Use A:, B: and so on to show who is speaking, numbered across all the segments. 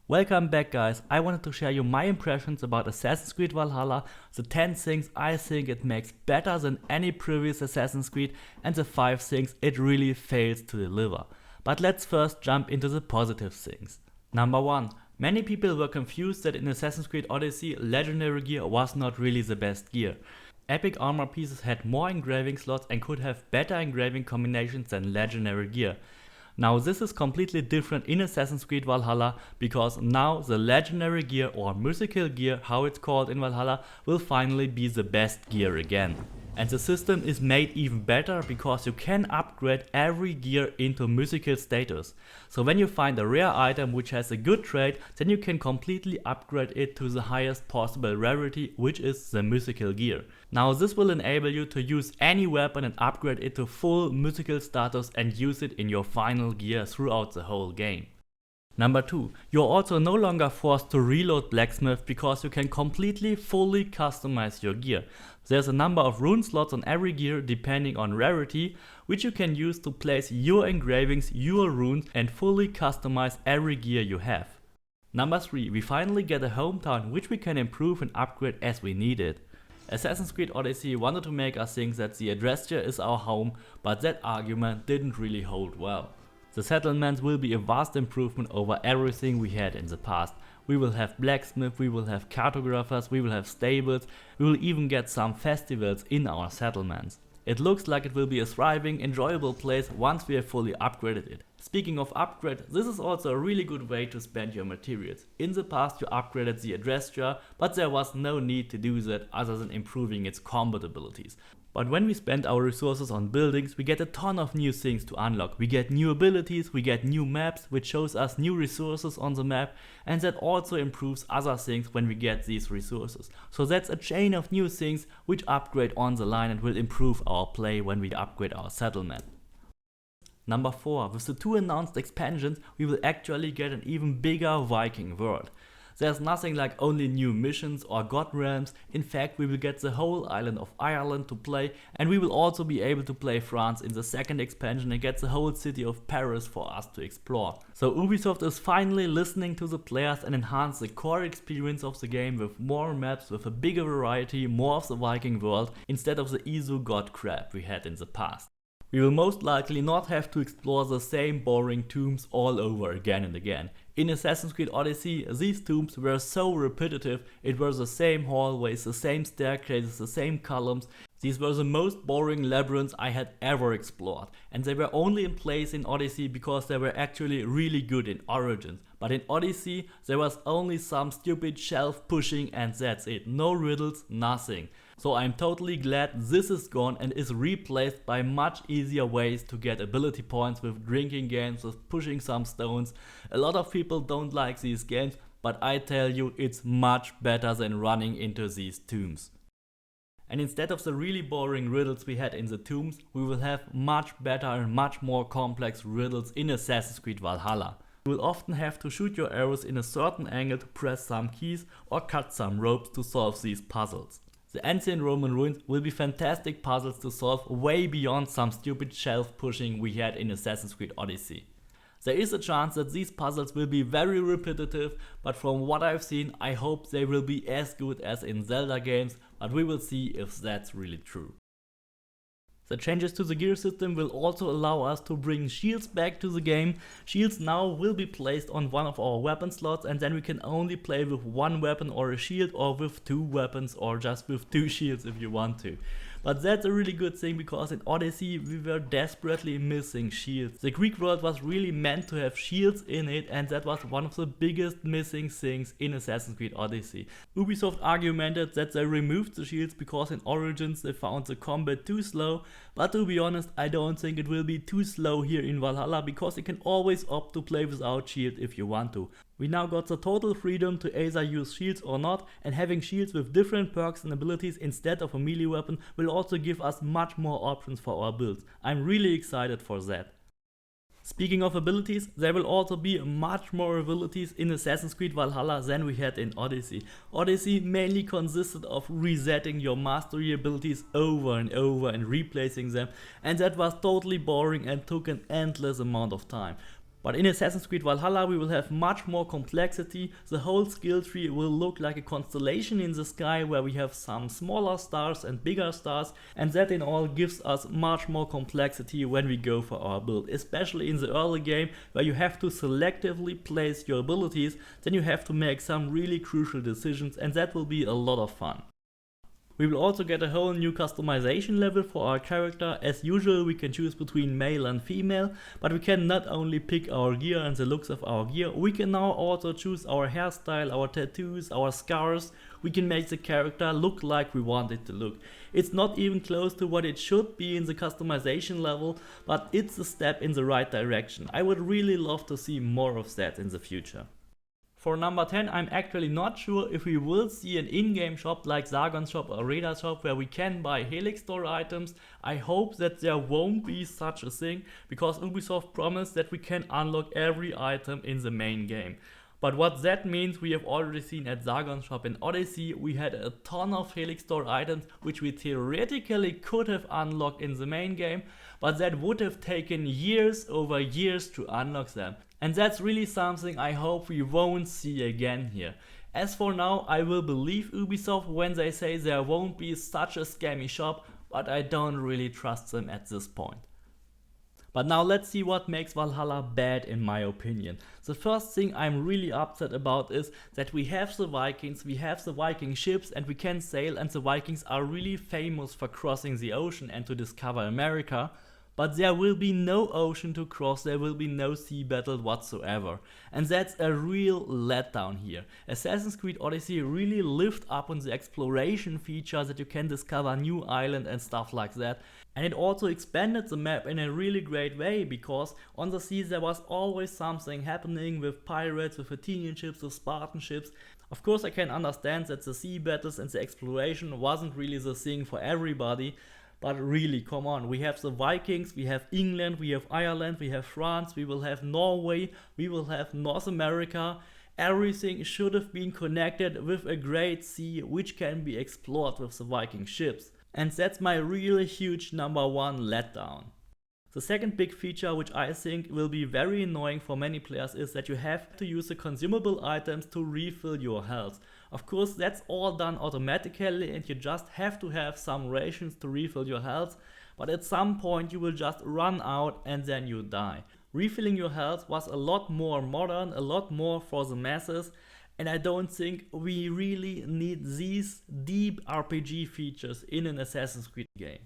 A: Welcome back guys, I wanted to share you my impressions about Assassin's Creed Valhalla, the 10 things I think it makes better than any previous Assassin's Creed and the 5 things it really fails to deliver. But let's first jump into the positive things. Number 1. Many people were confused that in Assassin's Creed Odyssey, legendary gear was not really the best gear. Epic armor pieces had more engraving slots and could have better engraving combinations than legendary gear. Now this is completely different in Assassin's Creed Valhalla because now the legendary gear or mythical gear, how it's called in Valhalla, will finally be the best gear again. And the system is made even better because you can upgrade every gear into mythical status. So when you find a rare item which has a good trait, then you can completely upgrade it to the highest possible rarity, which is the mythical gear. Now this will enable you to use any weapon and upgrade it to full mythical status and use it in your final gear throughout the whole game. Number 2. You're also no longer forced to reload blacksmith because you can completely fully customize your gear. There's a number of rune slots on every gear depending on rarity, which you can use to place your engravings, your runes and fully customize every gear you have. Number 3. We finally get a hometown which we can improve and upgrade as we need it. Assassin's Creed Odyssey wanted to make us think that the Adrestia is our home, but that argument didn't really hold well. The settlements will be a vast improvement over everything we had in the past. We will have blacksmith, we will have cartographers, we will have stables, we will even get some festivals in our settlements. It looks like it will be a thriving, enjoyable place once we have fully upgraded it. Speaking of upgrade, this is also a really good way to spend your materials. In the past you upgraded the Adrestia, but there was no need to do that other than improving its combat abilities. But when we spend our resources on buildings, we get a ton of new things to unlock. We get new abilities, we get new maps, which shows us new resources on the map, and that also improves other things when we get these resources. So that's a chain of new things which upgrade on the line and will improve our play when we upgrade our settlement. Number 4. With the 2 announced expansions, we will actually get an even bigger Viking world. There's nothing like only new missions or god realms. In fact, we will get the whole island of Ireland to play, and we will also be able to play France in the second expansion and get the whole city of Paris for us to explore. So Ubisoft is finally listening to the players and enhance the core experience of the game with more maps, with a bigger variety, more of the Viking world, instead of the Isu god crap we had in the past. We will most likely not have to explore the same boring tombs all over again and again. In Assassin's Creed Odyssey, these tombs were so repetitive, it were the same hallways, the same staircases, the same columns. These were the most boring labyrinths I had ever explored, and they were only in place in Odyssey because they were actually really good in Origins. But in Odyssey, there was only some stupid shelf pushing and that's it. No riddles, nothing. So I'm totally glad this is gone and is replaced by much easier ways to get ability points with drinking games, with pushing some stones. A lot of people don't like these games, but I tell you it's much better than running into these tombs. And instead of the really boring riddles we had in the tombs, we will have much better and much more complex riddles in Assassin's Creed Valhalla. You will often have to shoot your arrows in a certain angle to press some keys or cut some ropes to solve these puzzles. The ancient Roman ruins will be fantastic puzzles to solve way beyond some stupid shelf pushing we had in Assassin's Creed Odyssey. There is a chance that these puzzles will be very repetitive, but from what I've seen I hope they will be as good as in Zelda games, but we will see if that's really true. The changes to the gear system will also allow us to bring shields back to the game. Shields now will be placed on one of our weapon slots, and then we can only play with one weapon or a shield, or with 2 weapons, or just with 2 shields if you want to. But that's a really good thing because in Odyssey we were desperately missing shields. The Greek world was really meant to have shields in it, and that was one of the biggest missing things in Assassin's Creed Odyssey. Ubisoft argumented that they removed the shields because in Origins they found the combat too slow, but to be honest I don't think it will be too slow here in Valhalla because you can always opt to play without shield if you want to. We now got the total freedom to either use shields or not, and having shields with different perks and abilities instead of a melee weapon will also give us much more options for our builds. I'm really excited for that. Speaking of abilities, there will also be much more abilities in Assassin's Creed Valhalla than we had in Odyssey. Odyssey mainly consisted of resetting your mastery abilities over and over and replacing them, and that was totally boring and took an endless amount of time. But in Assassin's Creed Valhalla we will have much more complexity. The whole skill tree will look like a constellation in the sky where we have some smaller stars and bigger stars, and that in all gives us much more complexity when we go for our build, especially in the early game where you have to selectively place your abilities. Then you have to make some really crucial decisions, and that will be a lot of fun. We will also get a whole new customization level for our character. As usual, we can choose between male and female, but we can not only pick our gear and the looks of our gear, we can now also choose our hairstyle, our tattoos, our scars. We can make the character look like we want it to look. It's not even close to what it should be in the customization level, but it's a step in the right direction. I would really love to see more of that in the future. For number 10, I'm actually not sure if we will see an in-game shop like Sargon's shop or Radar shop where we can buy Helix store items. I hope that there won't be such a thing, because Ubisoft promised that we can unlock every item in the main game. But what that means, we have already seen at Sargon's shop in Odyssey, we had a ton of Helix store items which we theoretically could have unlocked in the main game, but that would have taken years over years to unlock them. And that's really something I hope we won't see again here. As for now, I will believe Ubisoft when they say there won't be such a scammy shop, but I don't really trust them at this point. But now let's see what makes Valhalla bad in my opinion. The first thing I'm really upset about is that we have the Vikings, we have the Viking ships and we can sail, and the Vikings are really famous for crossing the ocean and to discover America. But there will be no ocean to cross, there will be no sea battle whatsoever. And that's a real letdown here. Assassin's Creed Odyssey really lived up on the exploration feature that you can discover new island and stuff like that. And it also expanded the map in a really great way, because on the seas there was always something happening with pirates, with Athenian ships, with Spartan ships. Of course I can understand that the sea battles and the exploration wasn't really the thing for everybody. But really, come on, we have the Vikings, we have England, we have Ireland, we have France, we will have Norway, we will have North America. Everything should have been connected with a great sea which can be explored with the Viking ships. And that's my really huge number one letdown. The second big feature which I think will be very annoying for many players is that you have to use the consumable items to refill your health. Of course that's all done automatically and you just have to have some rations to refill your health, but at some point you will just run out and then you die. Refilling your health was a lot more modern, a lot more for the masses, and I don't think we really need these deep RPG features in an Assassin's Creed game.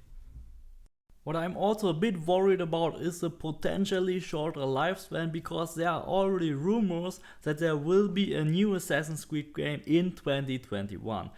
A: What I'm also a bit worried about is the potentially shorter lifespan, because there are already rumors that there will be a new Assassin's Creed game in 2021.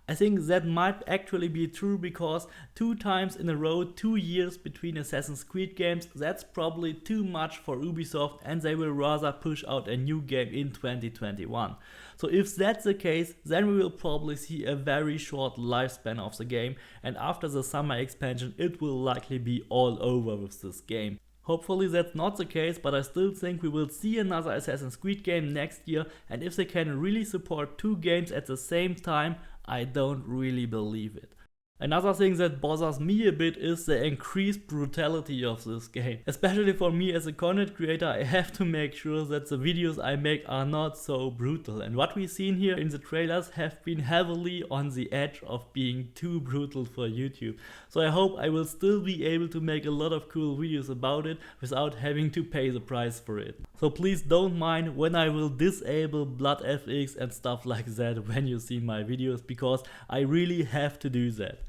A: I think that might actually be true, because 2 times in a row, 2 years between Assassin's Creed games, that's probably too much for Ubisoft, and they will rather push out a new game in 2021. So if that's the case, then we will probably see a very short lifespan of the game, and after the summer expansion it will likely be all over with this game. Hopefully that's not the case, but I still think we will see another Assassin's Creed game next year, and if they can really support 2 games at the same time, I don't really believe it. Another thing that bothers me a bit is the increased brutality of this game. Especially for me as a content creator, I have to make sure that the videos I make are not so brutal. And what we've seen here in the trailers have been heavily on the edge of being too brutal for YouTube. So I hope I will still be able to make a lot of cool videos about it without having to pay the price for it. So please don't mind when I will disable BloodFX and stuff like that when you see my videos, because I really have to do that.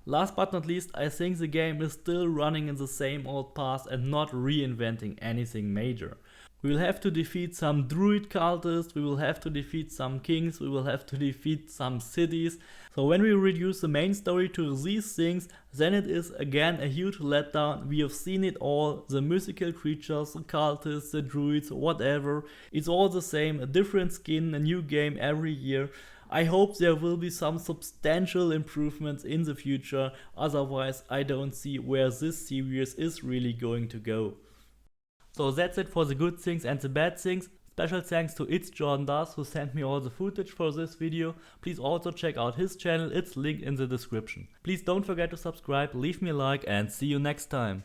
A: Last but not least, I think the game is still running in the same old path and not reinventing anything major. We will have to defeat some druid cultists, we will have to defeat some kings, we will have to defeat some cities. So when we reduce the main story to these things, then it is again a huge letdown. We have seen it all, the mythical creatures, the cultists, the druids, whatever. It's all the same, a different skin, a new game every year. I hope there will be some substantial improvements in the future, otherwise I don't see where this series is really going to go. So that's it for the good things and the bad things. Special thanks to ItsJordanDoes who sent me all the footage for this video. Please also check out his channel, it's linked in the description. Please don't forget to subscribe, leave me a like, and see you next time.